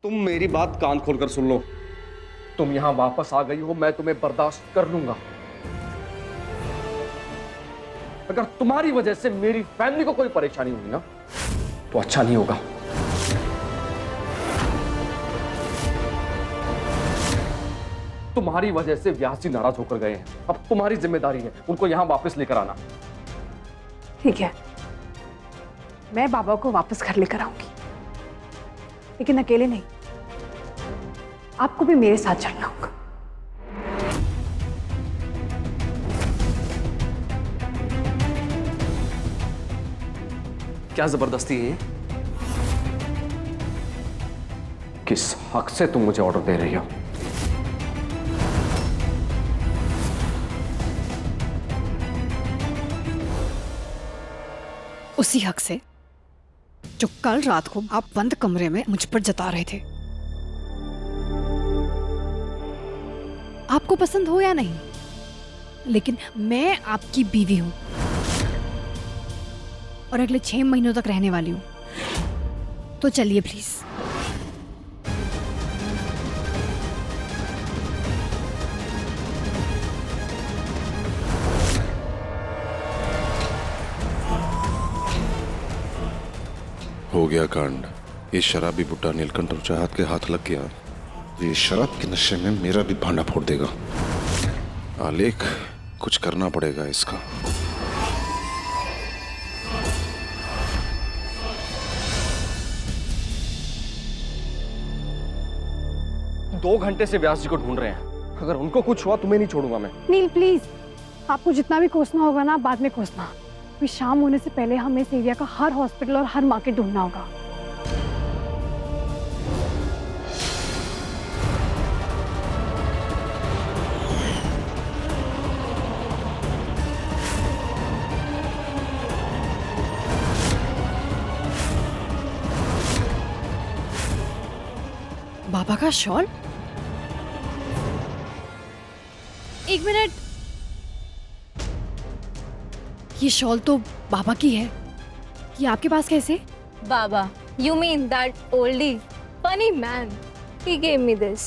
तुम मेरी बात कान खोलकर सुन लो। तुम यहां वापस आ गई हो, मैं तुम्हें बर्दाश्त कर लूंगा। अगर तुम्हारी वजह से मेरी फैमिली को कोई परेशानी हुई ना तो अच्छा नहीं होगा। तुम्हारी वजह से व्यास जी नाराज होकर गए हैं, अब तुम्हारी जिम्मेदारी है उनको यहां वापस लेकर आना। ठीक है, मैं बाबा को वापस घर लेकर आऊंगी, लेकिन अकेले नहीं, आपको भी मेरे साथ चलना होगा। क्या जबरदस्ती है? किस हक से तुम मुझे ऑर्डर दे रही हो? उसी हक से जो कल रात को आप बंद कमरे में मुझ पर जता रहे थे। आपको पसंद हो या नहीं, लेकिन मैं आपकी बीवी हूं और अगले 6 महीनों तक रहने वाली हूं। तो चलिए प्लीज। हो गया कांड। ये शराबी बुड्ढा नीलकंठ और चाहत के हाथ लग गया। ये शराब के नशे में मेरा भी भांडा फोड़ देगा। आलेख, कुछ करना पड़ेगा इसका। दो घंटे से व्यास जी को ढूंढ रहे हैं, अगर उनको कुछ हुआ तुम्हें नहीं छोड़ूंगा मैं। नील प्लीज, आपको जितना भी कोसना होगा ना बाद में कोसना। अभी शाम होने से पहले हमें इस एरिया का हर हॉस्पिटल और हर मार्केट ढूंढना होगा। बाबा का शॉल? एक मिनट, ये शॉल तो बाबा की है, ये आपके पास कैसे? Baba, you mean that oldie? Funny man. He gave me this.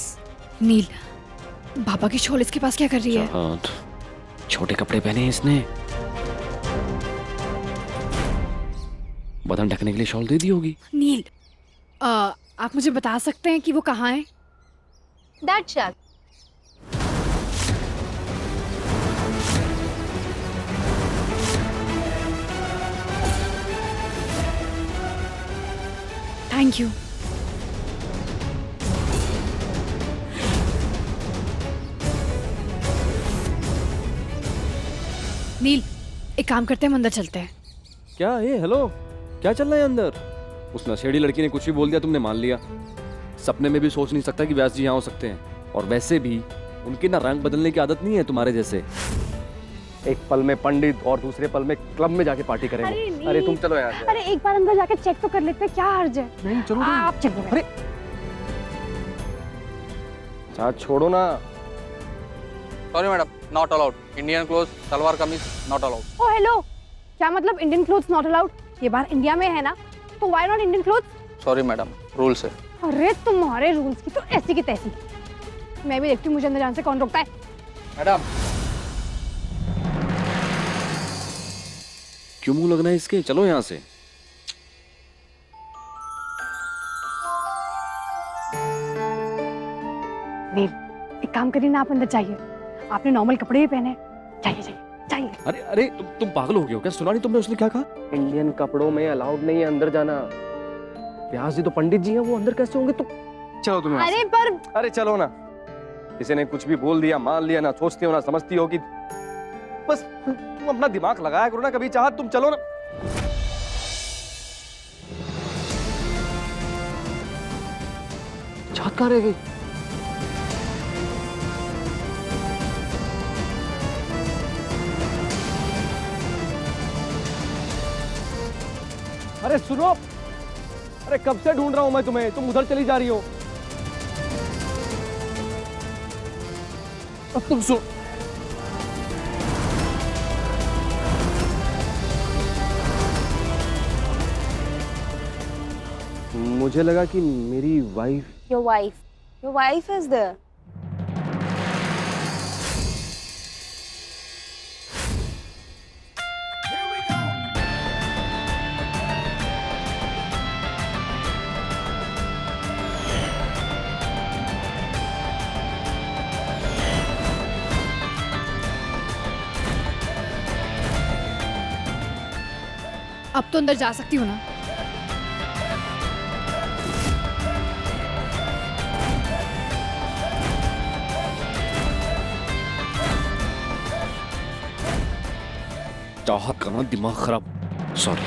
नील, बाबा की शॉल इसके पास क्या कर रही है? चाहत, छोटे कपड़े पहने हैं इसने। बदन ढकने के लिए शॉल दे दी होगी। नील, आप मुझे बता सकते हैं कि वो कहाँ है? That shack. Thank you. Neel, एक काम करते हैं, हम अंदर चलते हैं। क्या है? हेलो, क्या चल रहा है अंदर? उस नशेड़ी लड़की ने कुछ भी बोल दिया, तुमने मान लिया। सपने में भी सोच नहीं सकता कि व्यास जी यहाँ हो सकते हैं। और वैसे भी उनकी ना रंग बदलने की आदत नहीं है तुम्हारे जैसे। एक पल में पंडित और दूसरे पल में क्लब में जाके पार्टी करेंगे। अरे तुम चलो यहाँ से। अरे एक बार अंदर जाके चेक तो कर लेते हैं, क्या हर्ज है? नहीं चलो आप चलिए। अरे साथ छोड़ो ना। Sorry madam, not allowed. Indian cloth, salwar kameez not allowed. O hello, क्या मतलब इंडियन क्लोथ्स नॉट अलाउड? ये बार इंडिया में है ना, तो why not Indian clothes? Sorry madam, rules है। अरे तुम्हारे रूल्स की तो ऐसी की तैसी। मैं भी देखती हूँ मुझे अंदर जाने से कौन रोकता है। मैडम, क्यों मुंह लगना है इसके? चलो यहाँ से। नील, एक काम करिए ना, आप अंदर जाइए। आपने नॉर्मल कपड़े भी पहने हैं। जाइए जाइए जाइए। अरे अरे तुम पागल हो गए हो क्या? सुना नहीं तुमने उसने क्या कहा? इंडियन कपड़ों में अलाउड नहीं है अंदर जाना। व्यास जी तो पंडित जी हैं, वो अंदर कैसे होंगे? तुम चलो तुम यहाँ से। अरे पर अरे चलो ना। किसी ने कुछ भी बोल दिया, मान लिया, ना सोचती हो ना समझती हो कि बस तुम अपना दिमाग लगाया करो ना कभी। चाहत तुम चलो ना। चाहत कहाँ रह गई? अरे सुनो, अरे कब से ढूंढ रहा हूं मैं तुम्हें, तुम उधर चली जा रही हो। अब तुम सुन। मुझे लगा कि मेरी wife. Your wife is there. अब तो अंदर जा सकती हूँ ना? चाहत का ना दिमाग खराब। सॉरी।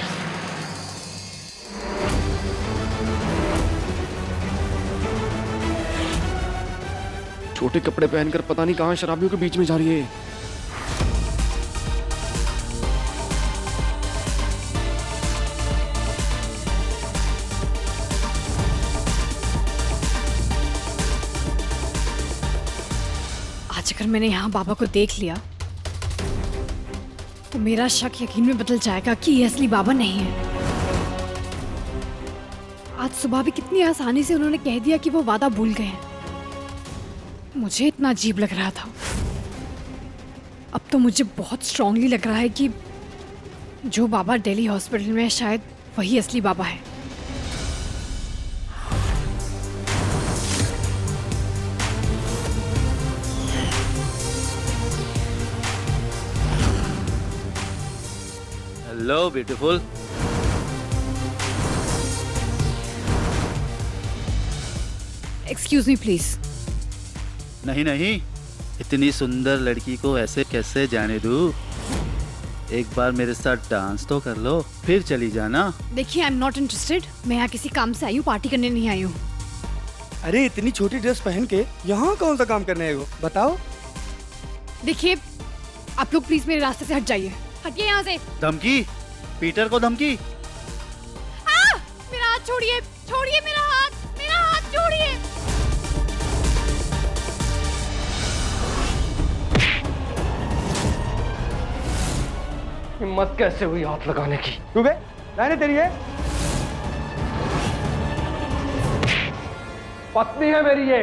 छोटे कपड़े पहनकर पता नहीं कहां शराबियों के बीच में जा रही है। आज अगर मैंने यहाँ बाबा को देख लिया तो मेरा शक यकीन में बदल जाएगा कि ये असली बाबा नहीं है। आज सुबह भी कितनी आसानी से उन्होंने कह दिया कि वो वादा भूल गए हैं। मुझे इतना अजीब लग रहा था, अब तो मुझे बहुत स्ट्रांगली लग रहा है कि जो बाबा दिल्ली हॉस्पिटल में है शायद वही असली बाबा है। Hello beautiful. Excuse me please. नहीं नहीं, इतनी सुंदर लड़की को ऐसे कैसे जाने दूं? एक बार मेरे साथ डांस तो कर लो, फिर चली जाना। देखिए आई एम नॉट इंटरेस्टेड। मैं यहाँ किसी काम से आई हूँ, पार्टी करने नहीं आई हूँ। अरे इतनी छोटी ड्रेस पहन के यहाँ कौन सा काम करने आए हो, बताओ। देखिए आप लोग प्लीज मेरे रास्ते से हट जाइए। हटिए यहाँ से। धमकी? पीटर को धमकी? मेरा हाथ छोड़िए, छोड़िए मेरा हाथ छोड़िए। हिम्मत कैसे हुई हाथ लगाने की? तू बे रहने तेरी है। पत्नी है मेरी ये।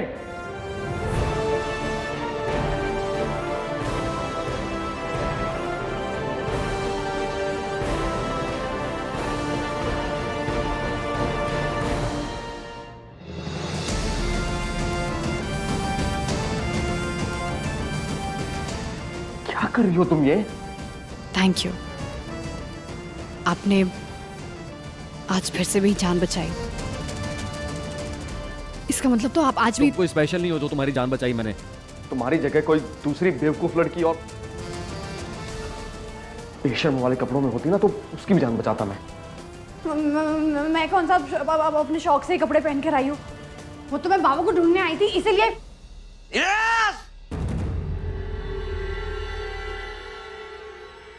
क्या कर रही हो तुम ये? थैंक यू, आपने आज फिर से भी जान बचाई। इसका मतलब तो आप आज भी कोई स्पेशल नहीं हो जो तुम्हारी जान बचाई मैंने। तुम्हारी जगह कोई दूसरी बेवकूफ लड़की और बेशर्म वाले कपड़ों में होती ना तो उसकी भी जान बचाता मैं। मैं कौन सा अपने शौक से ही कपड़े पहन कर आई हूँ? वो तो मैं बाबा को ढूंढने आई थी, इसीलिए।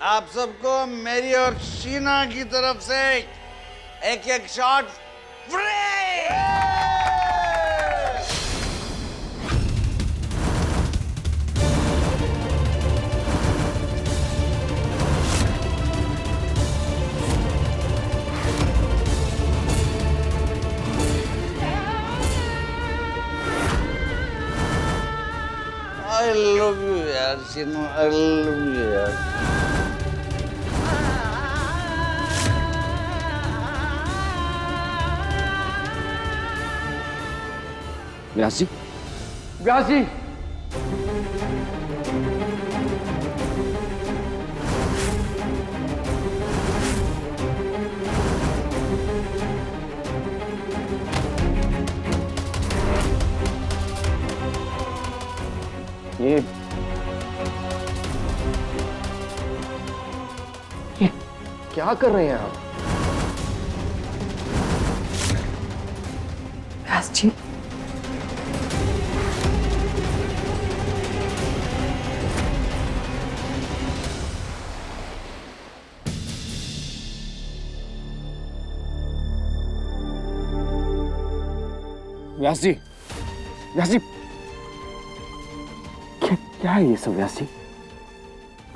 आप सबको मेरी और शीना की तरफ से एक shot free. I love you यार शीना, I love you यार। व्यास जी, व्यास जी, ये क्या कर रहे हैं आप? व्यास जी, व्यास जी, व्यास जी, क्या है ये सब व्यास जी?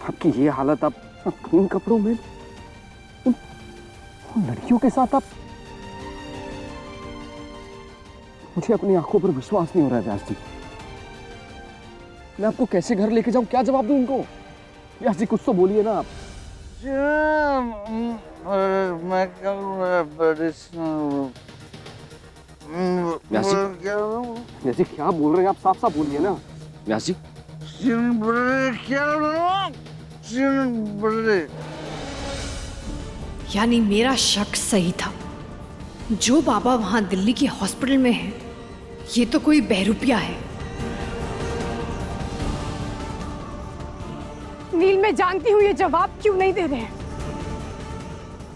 आपकी ये हालत, आप इन कपड़ों में उन लड़कियों के साथ आप मुझे अपनी आंखों पर विश्वास नहीं हो रहा है व्यास जी। मैं आपको कैसे घर लेके जाऊं, क्या जवाब दूं उनको? व्यास जी कुछ तो बोलिए ना आप। मैं व्यास जी क्या बोल रहे हैं आप, साफ साफ बोलिए ना व्यास जी। यानी मेरा शक सही था, जो बाबा वहां दिल्ली की हॉस्पिटल में है ये तो कोई बहरूपिया है। नील, मैं जानती हूँ ये जवाब क्यों नहीं दे रहे हैं।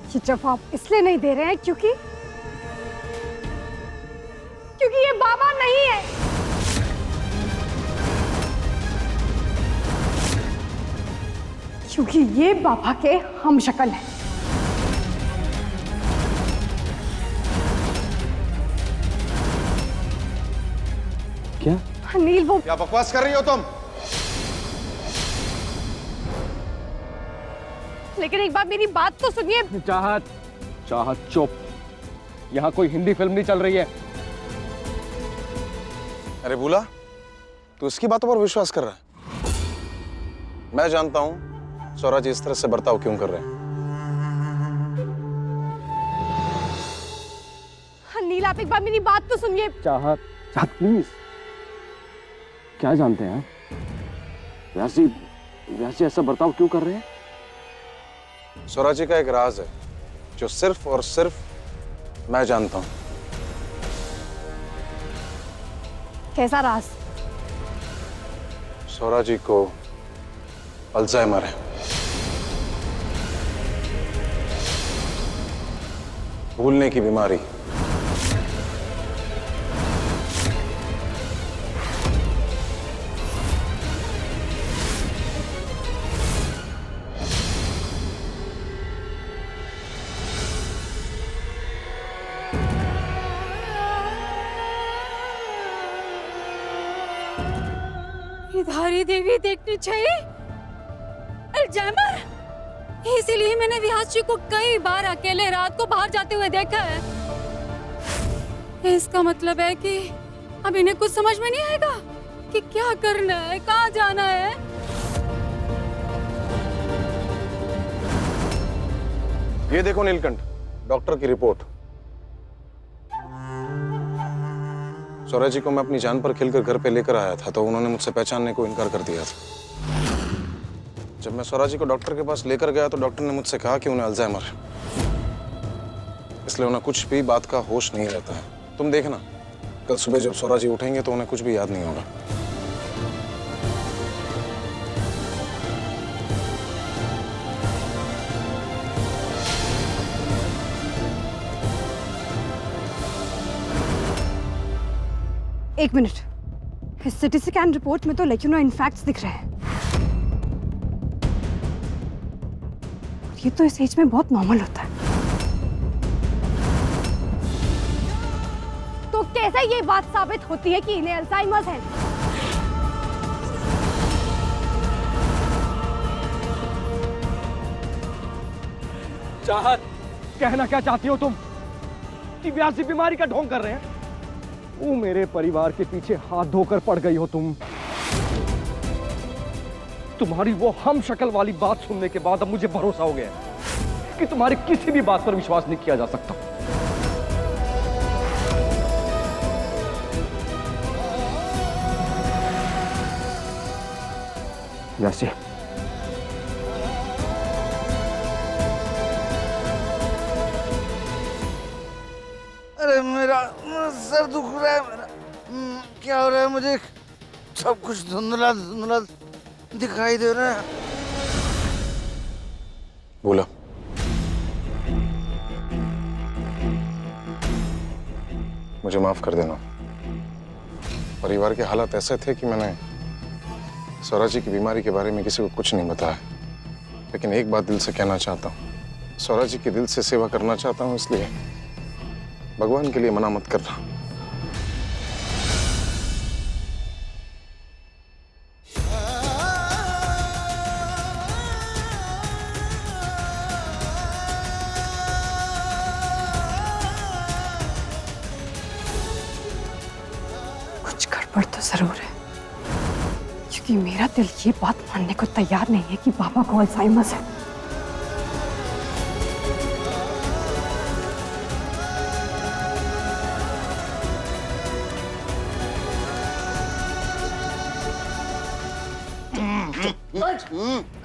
ये जवाब इसलिए नहीं दे रहे हैं क्योंकि ये बाबा नहीं है। क्योंकि ये बाबा के हम शक्ल हैं। क्या नील, वो क्या बकवास कर रही हो तुम? लेकिन एक बार मेरी बात तो सुनिए। चाहत, चाहत चुप। यहाँ कोई हिंदी फिल्म नहीं चल रही है। अरे भूला, तू इसकी बातों पर विश्वास कर रहा है? मैं जानता हूं स्वराज इस तरह से बर्ताव क्यों कर रहे हैं। नील, आप एक बार मेरी बात तो सुनिए। चाहत, चाहत प्लीज। क्या जानते हैं व्यास जी ऐसा बर्ताव क्यों कर रहे हैं? स्वराज जी का एक राज है जो सिर्फ और सिर्फ मैं जानता हूं। कैसा राज? स्वराज जी को अल्जाइमर है, भूलने की बीमारी। धारी देवी देखनी चाहिए। अल्जाइमर, इसीलिए मैंने व्यास जी को कई बार अकेले रात को बाहर जाते हुए देखा है। इसका मतलब है कि अब इन्हें कुछ समझ में नहीं आएगा कि क्या करना है, कहाँ जाना है। ये देखो नीलकंठ, डॉक्टर की रिपोर्ट। स्वराज जी को मैं अपनी जान पर खेलकर घर पे लेकर आया था तो उन्होंने मुझसे पहचानने को इनकार कर दिया था। जब मैं स्वराज जी को डॉक्टर के पास लेकर गया तो डॉक्टर ने मुझसे कहा कि उन्हें अल्जाइमर है, इसलिए उन्हें कुछ भी बात का होश नहीं रहता है। तुम देखना, कल सुबह जब स्वराज जी उठेंगे तो उन्हें कुछ भी याद नहीं होगा। एक मिनट, इस सिटी स्कैन रिपोर्ट में तो लेकिन इनफैक्ट्स दिख रहे हैं। ये तो इस एज में बहुत नॉर्मल होता है। तो कैसे ये बात साबित होती है कि इन्हें अल्जाइमर है? चाहत, कहना क्या चाहती हो तुम? कि व्यास जी बीमारी का ढोंग कर रहे हैं? वो मेरे परिवार के पीछे हाथ धोकर पड़ गई हो तुम। तुम्हारी वो हम शक्ल वाली बात सुनने के बाद अब मुझे भरोसा हो गया कि तुम्हारी किसी भी बात पर विश्वास नहीं किया जा सकता। व्यास जी, अरे मेरा सर दुख रहा है। मेरा क्या हो रहा है? मुझे सब कुछ धुंधला धुंधला दिखाई दे रहा है। बोला, मुझे माफ कर देना। परिवार के हालात ऐसे थे कि मैंने स्वराज जी की बीमारी के बारे में किसी को कुछ नहीं बताया। लेकिन एक बात दिल से कहना चाहता हूँ, स्वराज जी की दिल से सेवा करना चाहता हूँ, इसलिए भगवान के लिए मना मत करना। कुछ गड़बड़ तो जरूर है, क्योंकि मेरा दिल ये बात मानने को तैयार नहीं है कि बाबा को अल्जाइमर्स है।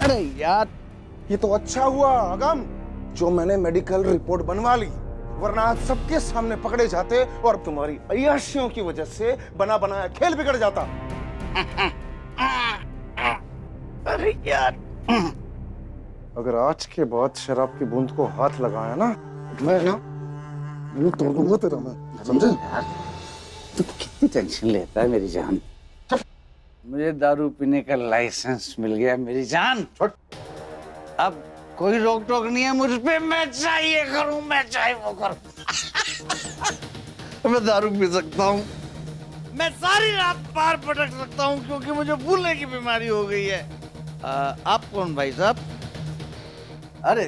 अरे यार, ये तो अच्छा हुआ अगम जो मैंने मेडिकल रिपोर्ट बनवा ली, वरना आज सबके सामने पकड़े जाते और तुम्हारी अय्याशियों की वजह से बना बनाया खेल बिगड़ जाता। अरे यार, अगर आज के बाद शराब की बूंद को हाथ लगाया ना, मैं ना मुंह तोड़ दूंगा तेरा, मैं समझे? तू कितनी टेंशन लेता है मेरी जान। मुझे दारू पीने का लाइसेंस मिल गया मेरी जान। अब कोई रोक टोक नहीं है मुझ पे, मैं चाहिए करूं, मैं चाहे वो करूं। मैं दारू पी सकता हूं, मैं सारी रात पार पटक सकता हूं, क्योंकि मुझे भूलने की बीमारी हो गई है। आप कौन भाई साहब? अरे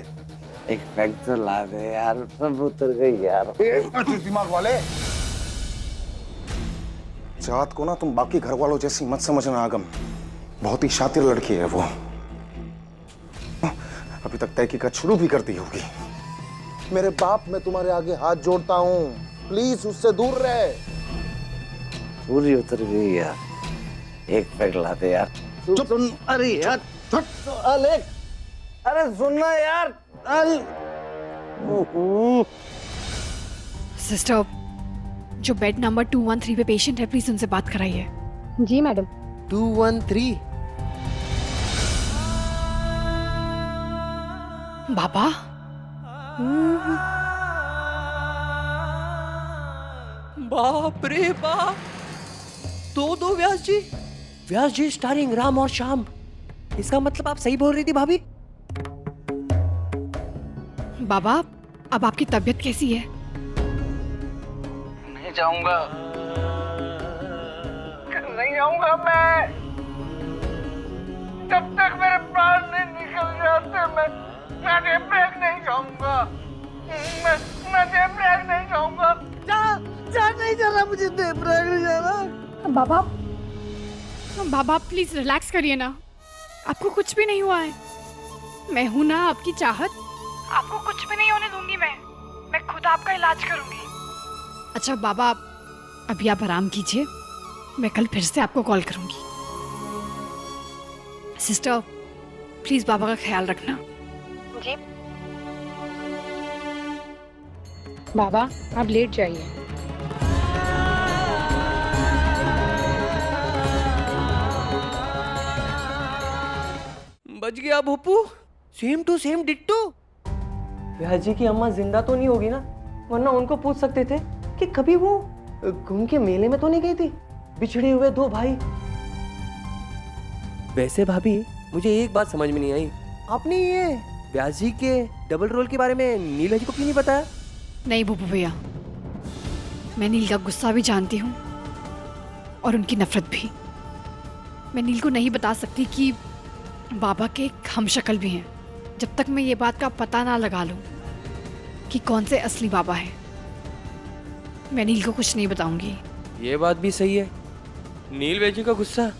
एक पैक तो ला दे यार, सब उतर गई यार। दिमाग वाले, चाहत को ना तुम बाकी घर वालों जैसी मत समझना आगम, बहुत ही शातिर लड़की है वो। अभी तक तहकीकात शुरू भी कर दी होगी। मेरे बाप, मैं तुम्हारे आगे हाथ जोड़ता हूँ, प्लीज उससे दूर रहे। पूरी उतर गई यार, एक पैक ला दे यार। सुन, अरे यार अलेक, अरे सुनना यार। सिस्टर, जो बेड नंबर 213 पे पेशेंट है, प्लीज उनसे बात कराइए। जी मैडम। 213। बाबा, बाप रे बाप, दो व्यास जी। व्यास जी स्टारिंग राम और श्याम। इसका मतलब आप सही बोल रही थी भाभी। बाबा, अब आपकी तबीयत कैसी है? नहीं जाऊंगा, नहीं जाऊंगा मैं, जब तक मेरे प्राण नहीं निकल जाते। मैं ब्रेक नहीं जाऊंगा, मैं ब्रेक नहीं जाऊंगा। जा नहीं जाना मुझे, ब्रेक नहीं जाना। बाबा, बाबा प्लीज रिलैक्स करिए ना, आपको कुछ भी नहीं हुआ है। मैं हूं ना आपकी चाहत, आपको कुछ भी नहीं होने दूंगी। मैं खुद आपका इलाज करूंगी। अच्छा बाबा, अभी आप आराम कीजिए, मैं कल फिर से आपको कॉल करूंगी। सिस्टर, प्लीज बाबा का ख्याल रखना। जी बाबा, आप लेट जाइए। बच गया भोपू, सेम टू सेम डिट्टो। व्यास जी की अम्मा जिंदा तो नहीं होगी ना, वरना उनको पूछ सकते थे कि कभी वो कुंभ के मेले में तो नहीं गई थी, बिछड़े हुए दो भाई। वैसे भाभी, मुझे एक बात समझ में नहीं आई, आपने ये व्यास जी के डबल रोल के बारे में नीला जी को क्यों नहीं बताया? नहीं भूपू भैया, मैं नील का गुस्सा भी जानती हूँ और उनकी नफरत भी। मैं नील को नहीं बता सकती कि बाबा के एक हमशक्ल भी हैं, जब तक मैं ये बात का पता ना लगा लूं कि कौन से असली बाबा है। मैं नील को कुछ नहीं बताऊंगी। ये बात भी सही है, नील व्यास जी का गुस्सा।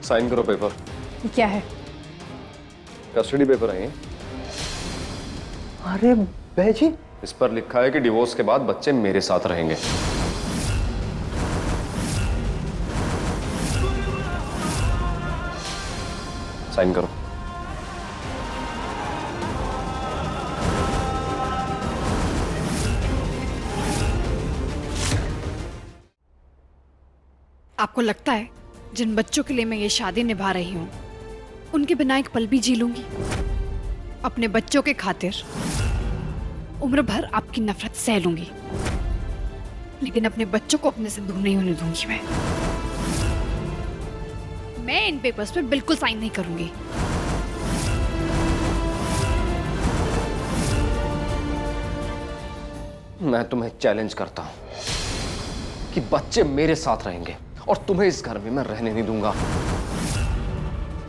साइन करो पेपर। क्या है? कस्टडी पेपर है ये। अरे बहजी, इस पर लिखा है कि डिवोर्स के बाद बच्चे मेरे साथ रहेंगे। साइन करो। आपको लगता है जिन बच्चों के लिए मैं ये शादी निभा रही हूँ, उनके बिना एक पल भी जी लूंगी? अपने बच्चों के खातिर उम्र भर आपकी नफरत सह लूंगी, लेकिन अपने बच्चों को अपने से दूर नहीं होने दूंगी। मैं इन पेपर्स पे बिल्कुल साइन नहीं करूंगी। मैं तुम्हें चैलेंज करता हूं कि बच्चे मेरे साथ रहेंगे और तुम्हें इस घर में मैं रहने नहीं दूंगा।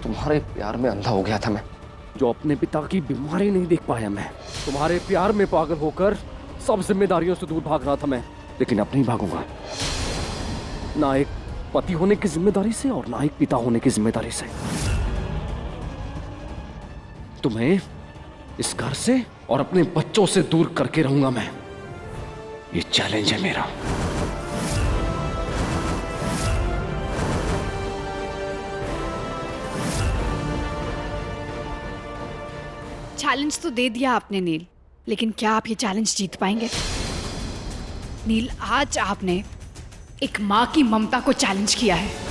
तुम्हारे प्यार में अंधा हो गया था मैं, जो अपने पिता की बीमारी नहीं देख पाया मैं। तुम्हारे प्यार में पागल होकर सब जिम्मेदारियों से दूर भाग रहा था मैं, लेकिन अब नहीं भागूंगा। ना एक पति होने की जिम्मेदारी से और ना एक पिता होने की जिम्मेदारी से। तुम्हें इस घर से और अपने बच्चों से दूर करके रहूंगा मैं। ये चैलेंज है मेरा। चैलेंज तो दे दिया आपने नील, लेकिन क्या आप ये चैलेंज जीत पाएंगे? नील, आज आपने एक माँ की ममता को चैलेंज किया है।